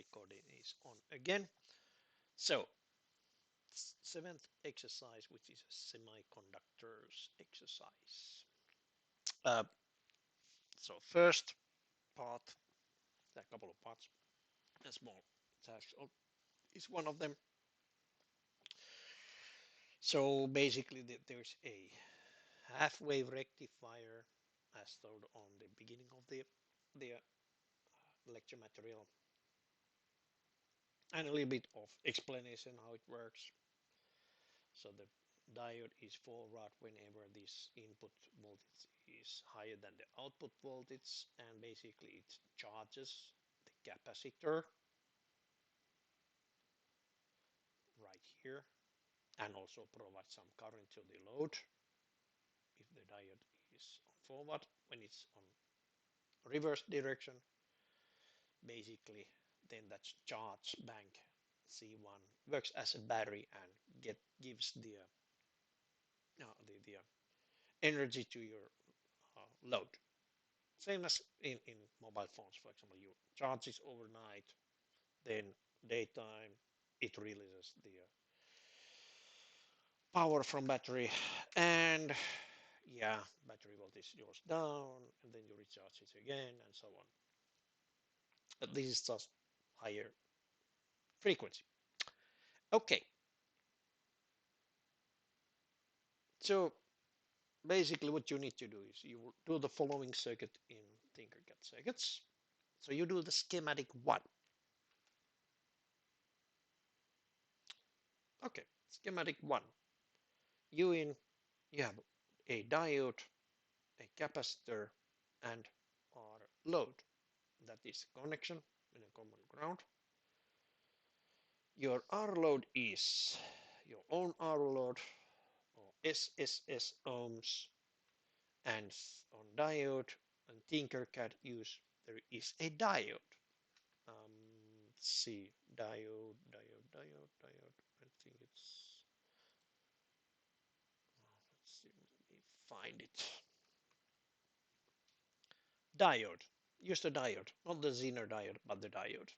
recording is on again. So, seventh exercise, which is a semiconductors exercise. Uh, so first part, a couple of parts, a small task is one of them. So basically, there's a half-wave rectifier, as told on the beginning of the lecture material, and a little bit of explanation how it works. So the diode is forward whenever this input voltage is higher than the output voltage, and basically it charges the capacitor right here and also provides some current to the load if the diode is on forward. When it's on reverse direction, basically then that charge bank C1 works as a battery and gives the energy to your load. Same as in mobile phones, for example, you charge it overnight, then daytime it releases the power from battery, and yeah, battery voltage goes down, and then you recharge it again, and so on. But this is just higher frequency. Okay, so basically what you need to do is you do the following circuit in Tinkercad circuits. So you do the schematic 1. Okay, schematic 1. You have a diode, a capacitor, and R load. That is connection in a common ground. Your R load is your own R load or SSS ohms, and on diode and Tinkercad use there is a diode. Let's see, diode. I think it's. Let's see, let me find it. Diode. Use the diode, not the Zener diode, but the diode.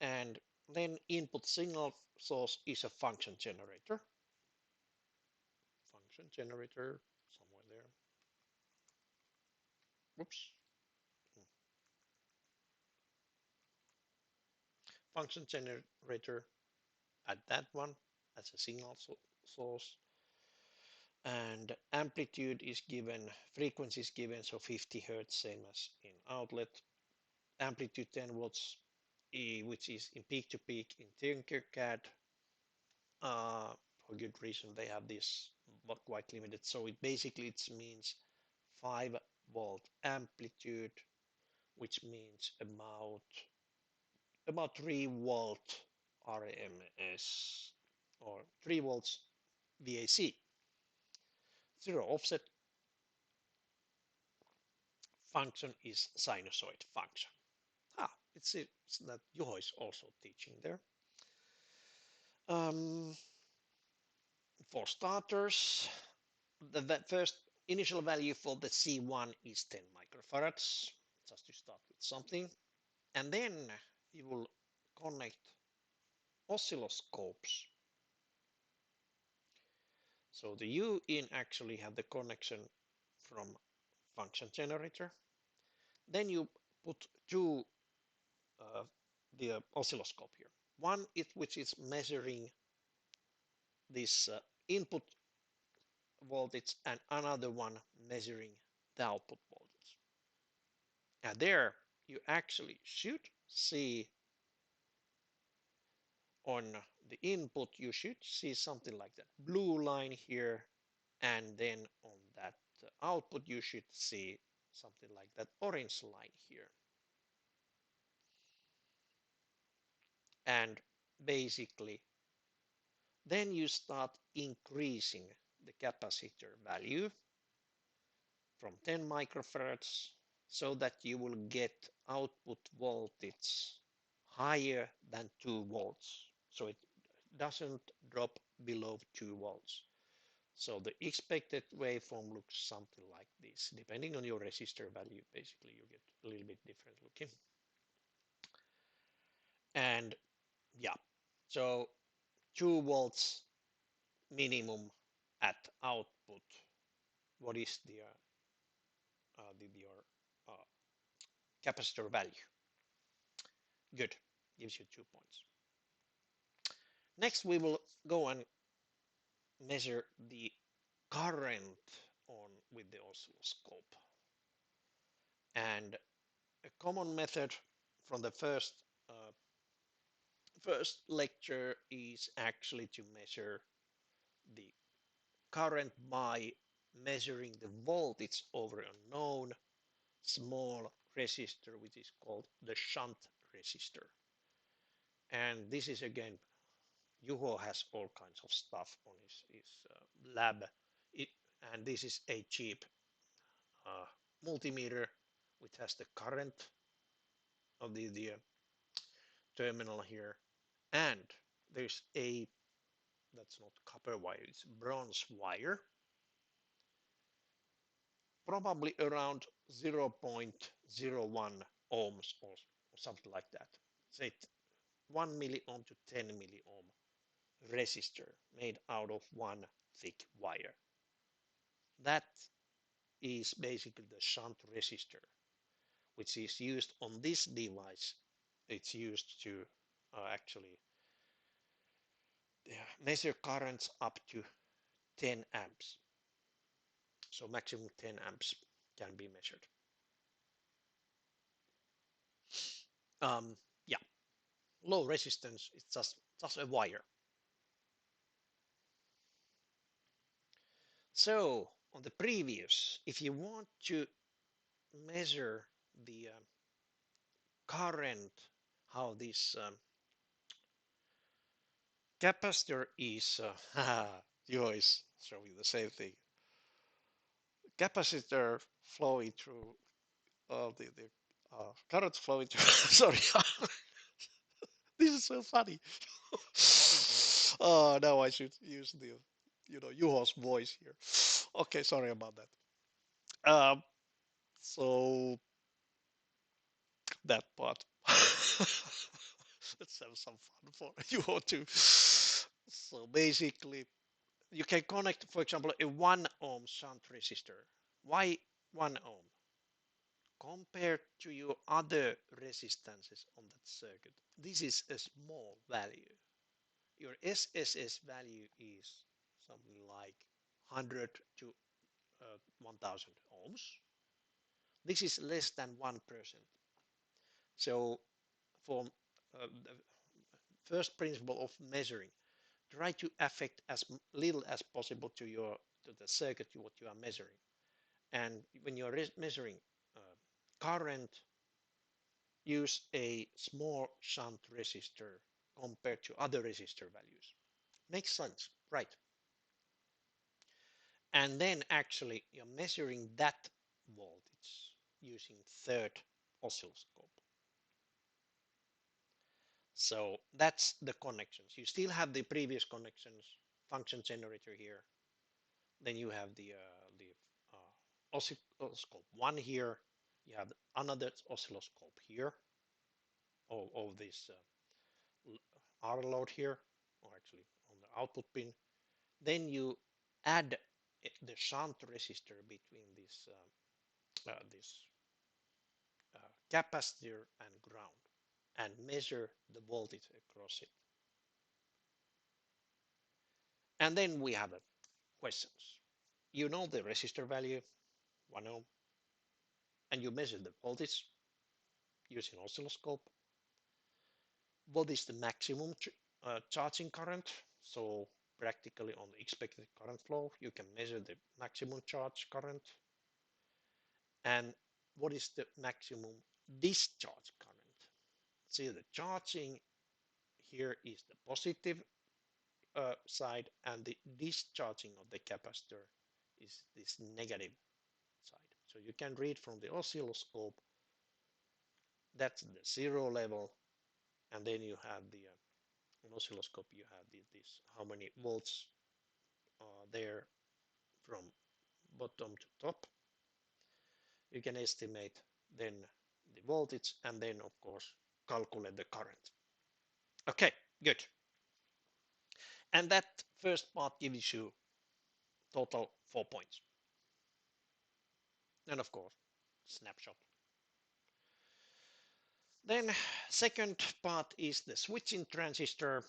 And then input signal source is a function generator. Function generator somewhere there. Whoops. Function generator at that one as a signal source. And amplitude is given, frequency is given, so 50 hertz, same as in outlet. Amplitude 10 volts, which is in peak to peak in Tinkercad. For good reason, they have this, but quite limited. So it basically it means 5-volt amplitude, which means about 3-volt RMS or 3 volts VAC. Zero offset function is sinusoid function. It's that Juho is also teaching there. For starters, the first initial value for the C1 is 10 microfarads, just to start with something. And then you will connect oscilloscopes. So the U in actually have the connection from function generator. Then you put two the oscilloscope here. One is which is measuring this input voltage, and another one measuring the output voltage. And there you actually should see on the input, you should see something like that blue line here, and then on that output you should see something like that orange line here. And basically then you start increasing the capacitor value from 10 microfarads so that you will get output voltage higher than 2 volts. So it doesn't drop below 2 volts. So the expected waveform looks something like this. Depending on your resistor value, basically you get a little bit different looking. And yeah, so 2 volts minimum at output. What is your uh, capacitor value? Good, gives you 2 points. Next, we will go and measure the current on with the oscilloscope. And a common method from the first lecture is actually to measure the current by measuring the voltage over a known small resistor, which is called the shunt resistor. And this is again, Juho has all kinds of stuff on his lab. And this is a cheap multimeter which has the current of the terminal here. And there's that's not copper wire, it's bronze wire, probably around 0.01 ohms or something like that. Say 1 milliohm to 10 milliohm resistor made out of one thick wire. That is basically the shunt resistor, which is used on this device. It's used to actually measure currents up to 10 amps. So maximum 10 amps can be measured. Yeah, low resistance, it's just a wire. So on the previous, if you want to measure the current, how this capacitor is, you is showing the same thing. Capacitor flowing through the current flowing through. Sorry, this is so funny. Oh, now I should use the Juho's voice here. Okay, sorry about that. So that part. Let's have some fun for Juho too. So basically, you can connect, for example, a 1 ohm shunt resistor. Why 1 ohm? Compared to your other resistances on that circuit, this is a small value. Your SSS value is something like 100 to 1000 ohms. This is less than 1%. So for the first principle of measuring, try to affect as little as possible to the circuit what you are measuring. And when you are measuring current, use a small shunt resistor compared to other resistor values. Makes sense, right? And then actually you're measuring that voltage using third oscilloscope. So that's the connections. You still have the previous connections, function generator here. Then you have the oscilloscope 1 here. You have another oscilloscope here. Of this R load here, or actually on the output pin. Then you add the shunt resistor between this capacitor and ground and measure the voltage across it. And then we have questions. You know the resistor value, 1 ohm, and you measure the voltage using oscilloscope. What is the maximum charging current? So practically on the expected current flow, you can measure the maximum charge current. And what is the maximum discharge current? See, the charging here is the positive side, and the discharging of the capacitor is this negative side. So you can read from the oscilloscope, that's the 0 level, and then you have the on oscilloscope you have this how many volts are there from bottom to top. You can estimate then the voltage and then of course calculate the current. Okay, good. And that first part gives you total 4 points. And of course, snapshot. Then second part is the switching transistor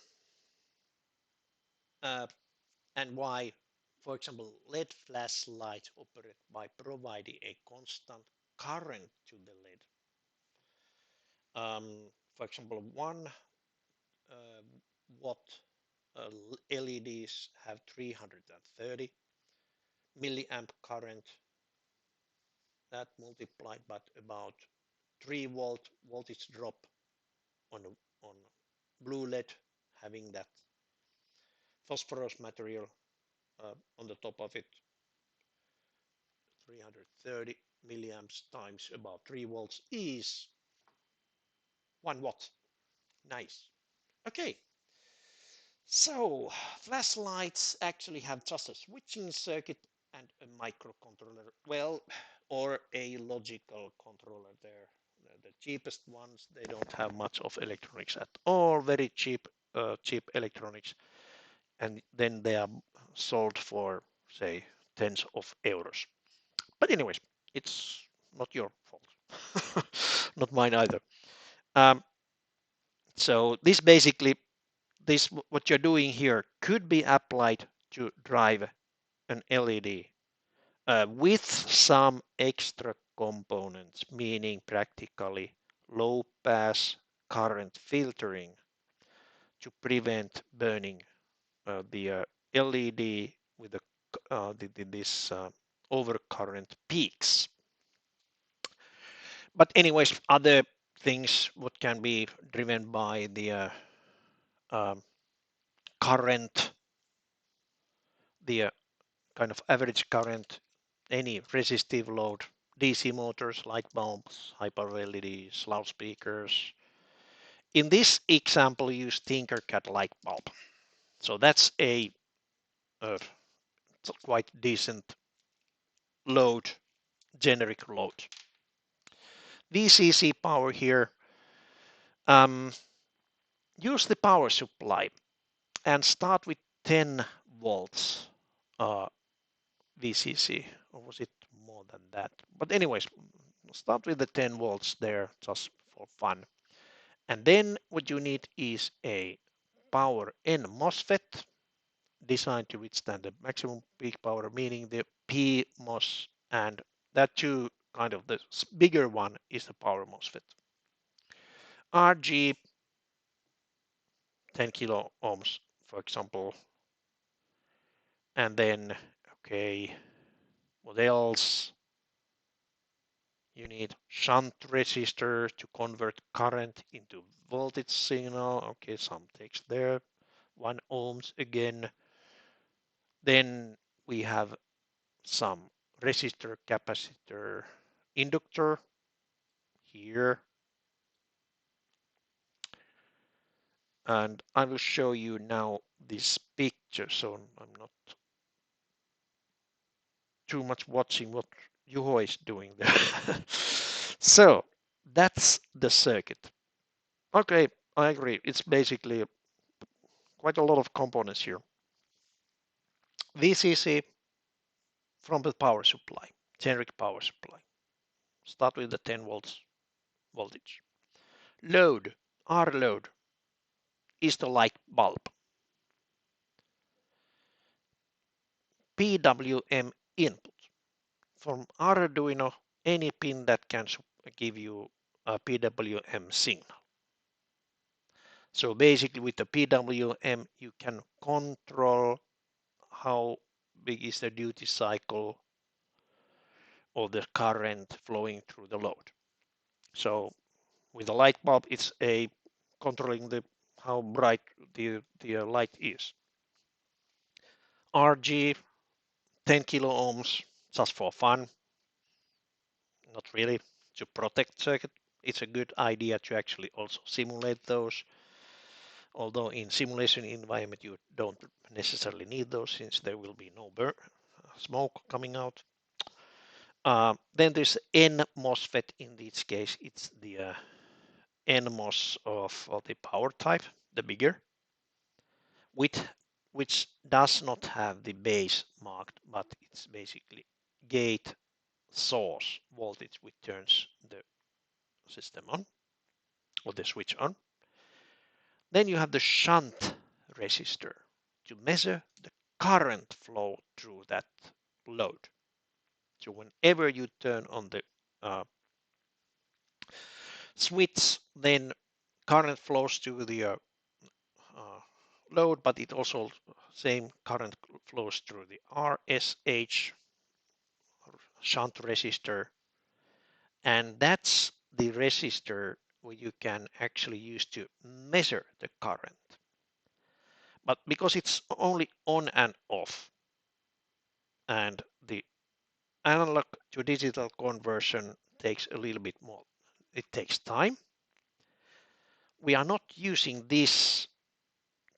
and why, for example, LED flashlights operate by providing a constant current to the LED. For example, 1 watt LEDs have 330 milliamp current. That multiplied by about 3-volt voltage drop on blue LED, having that phosphorus material on the top of it, 330 milliamps times about 3 volts is 1 watt. Nice. Okay. So flashlights actually have just a switching circuit and a microcontroller. Well, or a logical controller there. The cheapest ones, they don't have much of electronics at all. Very cheap electronics. And then they are sold for, say, tens of euros. But anyways, it's not your fault. Not mine either. So this basically, what you're doing here could be applied to drive an LED with some extra components, meaning practically low pass current filtering to prevent burning the LED with this overcurrent peaks. But anyways, other things what can be driven by the current, the kind of average current, any resistive load, DC motors, light bulbs, high power LEDs, loudspeakers. In this example, use Tinkercad light bulb. So that's a quite decent load, generic load. VCC power here. Use the power supply and start with 10 volts VCC, or was it more than that? But anyways, start with the 10 volts there just for fun. And then what you need is a power N MOSFET designed to withstand the maximum peak power, meaning the PMOS, and that too, kind of the bigger one is the power MOSFET. RG 10 kilo ohms, for example. And then, okay, what else? You need shunt resistor to convert current into voltage signal. Okay, some text there. 1 ohms again. Then we have some resistor, capacitor, inductor here. And I will show you now this picture, so I'm not too much watching what Juho is doing there. So that's the circuit. Okay, I agree. It's basically quite a lot of components here. VCC from the power supply, generic power supply. Start with the 10 volts voltage. Load, R load, is the light bulb. PWM input. From Arduino, any pin that can give you a PWM signal. So basically with the PWM, you can control how big is the duty cycle or the current flowing through the load. So with the light bulb, it's a controlling the how bright the light is. RG 10 kilo ohms just for fun. Not really to protect circuit. It's a good idea to actually also simulate those. Although in simulation environment you don't necessarily need those since there will be no smoke coming out. Then there's N MOSFET. In this case, it's the NMOS of the power type, the bigger, which does not have the base marked, but it's basically gate source voltage which turns the system on or the switch on. Then you have the shunt resistor to measure the current flow through that load. So whenever you turn on the switch, then current flows to the load, but it also same current flows through the RSH shunt resistor, and that's the resistor where you can actually use to measure the current. But because it's only on and off, and the analog to digital conversion takes a little bit more, it takes time. We are not using this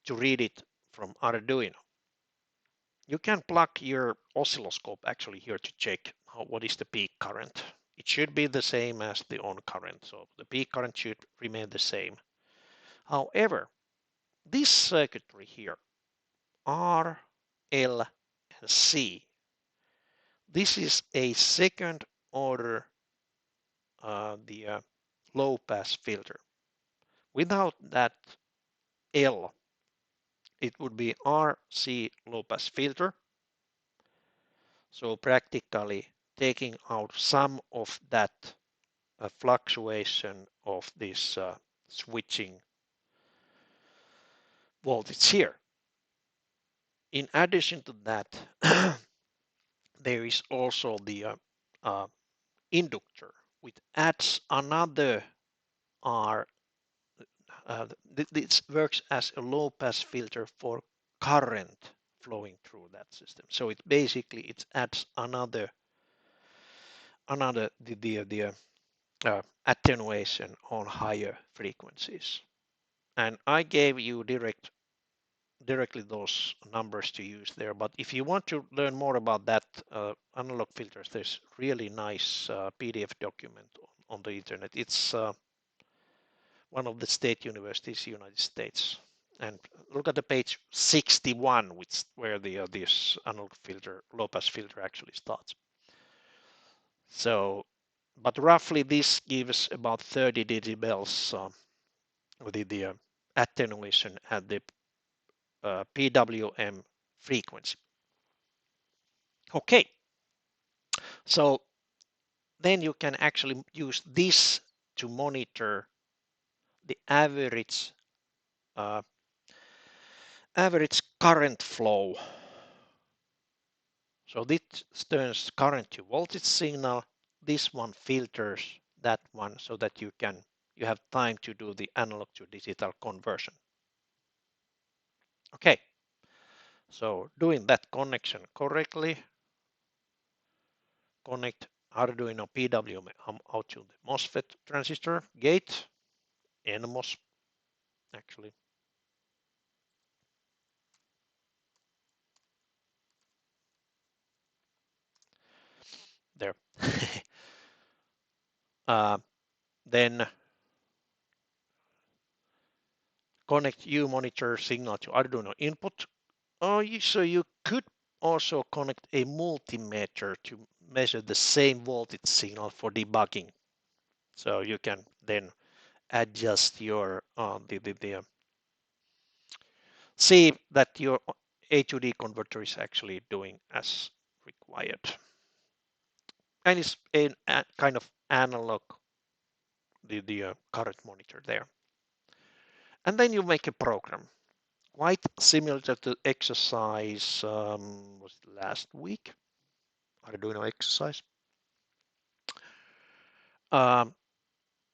to read it from Arduino. You can plug your oscilloscope actually here to check what is the peak current. It should be the same as the on current, so the peak current should remain the same. However, this circuitry here, R, L, and C, this is a second order low pass filter. Without that L, it would be RC low pass filter. So practically taking out some of that fluctuation of this switching voltage here. In addition to that, there is also the inductor, which adds another R. This works as a low pass filter for current flowing through that system. So it basically it adds another attenuation on higher frequencies. And I gave you directly those numbers to use there. But if you want to learn more about that analog filters, there's really nice PDF document on the internet. It's one of the state universities, United States. And look at the page 61, where this analog filter, low pass filter actually starts. So, but roughly this gives about 30 decibels with the attenuation at the PWM frequency. Okay, so then you can actually use this to monitor the average current flow. So this turns current to voltage signal. This one filters that one so that you have time to do the analog to digital conversion. Okay, so doing that connection correctly, connect Arduino PWM out to the MOSFET transistor gate, NMOS actually. There. Then connect U-monitor signal to Arduino input. So you could also connect a multimeter to measure the same voltage signal for debugging. So you can then adjust your see that your A to D converter is actually doing as required. And it's a kind of analog the current monitor there. And then you make a program quite similar to the exercise was it last week, Arduino exercise,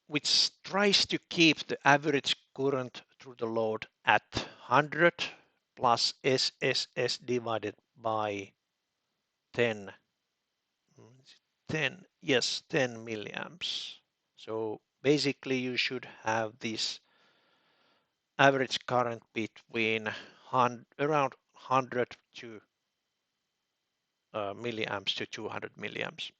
which tries to keep the average current through the load at 100 plus SSS divided by 10 milliamps. So basically you should have this average current between around 100 to milliamps to 200 milliamps.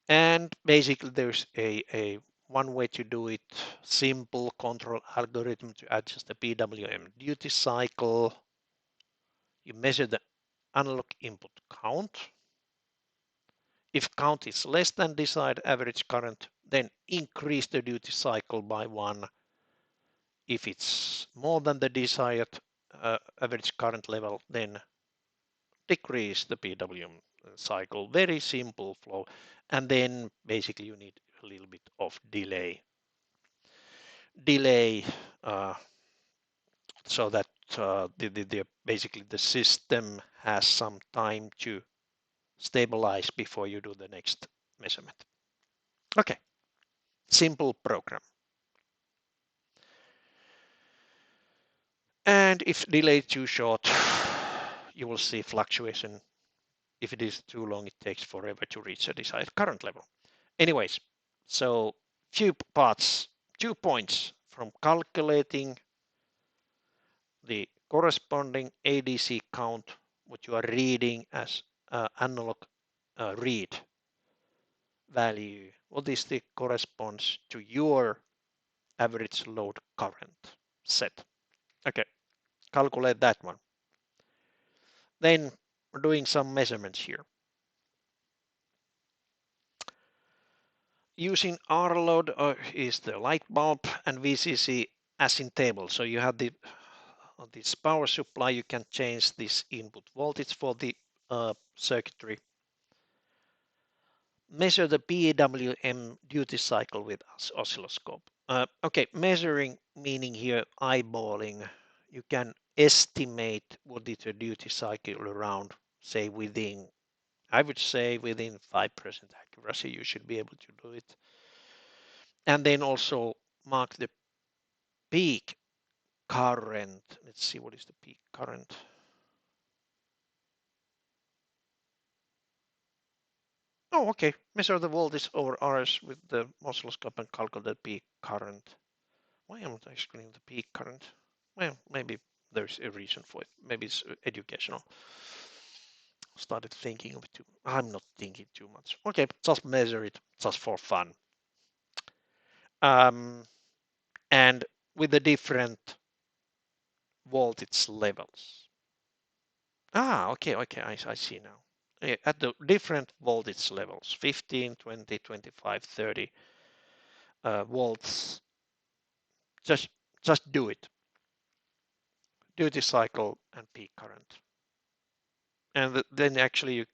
And basically there's a one way to do it, simple control algorithm to adjust the PWM duty cycle. You measure the analog input count. If count is less than desired average current, then increase the duty cycle by 1. If it's more than the desired average current level, then decrease the PWM cycle. Very simple flow. And then basically you need a little bit of delay. So that basically the system has some time to stabilize before you do the next measurement. Okay, simple program. And if delay too short, you will see fluctuation. If it is too long, it takes forever to reach a desired current level. Anyways, so few parts, 2 points from calculating the corresponding ADC count, what you are reading as analog read value. What is the corresponds to your average load current set? Okay, calculate that one. Then we're doing some measurements here. Using R-load is the light bulb and VCC as in table. So you have this power supply, you can change this input voltage for the circuitry. Measure the PWM duty cycle with oscilloscope. Okay, measuring meaning here eyeballing. You can estimate what is the duty cycle around, say within, I would say within 5% accuracy, you should be able to do it. And then also mark the peak current. Let's see, what is the peak current? Oh, okay. Measure the voltage over RS with the oscilloscope and calculate the peak current. Why am I screening the peak current? Well, maybe there's a reason for it. Maybe it's educational. Started thinking of it too. I'm not thinking too much. Okay, just measure it just for fun. And with the different voltage levels. Okay, I see now. At the different voltage levels, 15, 20, 25, 30 volts, just do it. Duty cycle and peak current. And then actually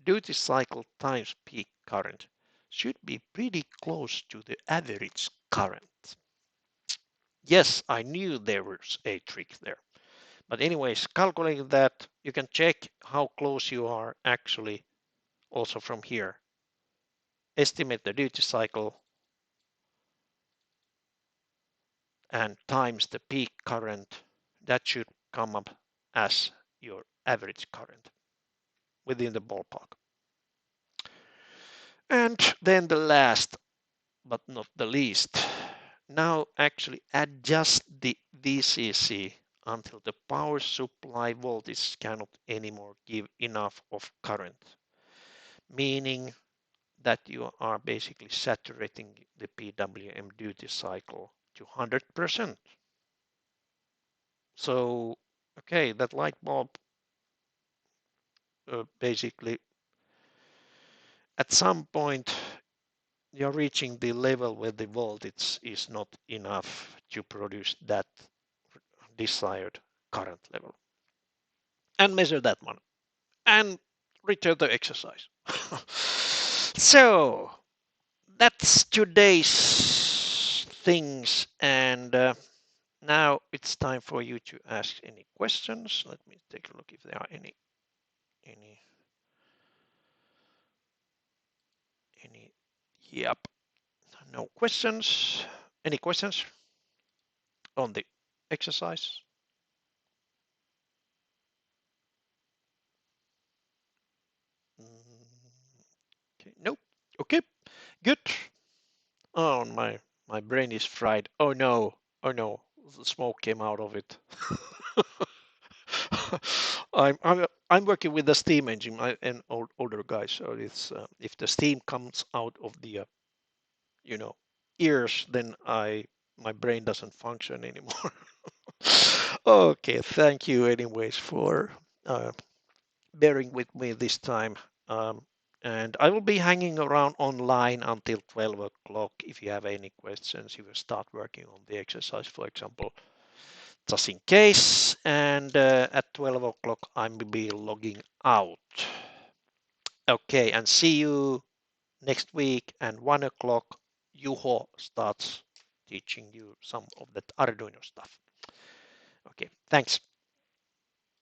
duty cycle times peak current should be pretty close to the average current. Yes, I knew there was a trick there. But anyways, calculating that, you can check how close you are actually also from here. Estimate the duty cycle and times the peak current. That should come up as your average current within the ballpark. And then the last but not the least, now actually adjust the VCC until the power supply voltage cannot anymore give enough of current, meaning that you are basically saturating the PWM duty cycle to 100%. So, okay, that light bulb basically at some point you're reaching the level where the voltage is not enough to produce that desired current level. And measure that one. And return the exercise. So that's today's things. And now it's time for you to ask any questions. Let me take a look if there are any. Yep. No questions. Any questions on the exercise? Okay. Nope. Okay. Good. Oh, my brain is fried. Oh no. Oh no. The smoke came out of it. I'm working with the steam engine. I'm an older guy, so it's if the steam comes out of the ears, then my brain doesn't function anymore. Okay, thank you anyways for bearing with me this time. Um, and I will be hanging around online until 12 o'clock if you have any questions. You will start working on the exercise, for example, just in case. And at 12 o'clock, I will be logging out. Okay, and see you next week. And 1 o'clock, Juho starts teaching you some of that Arduino stuff. Okay, thanks.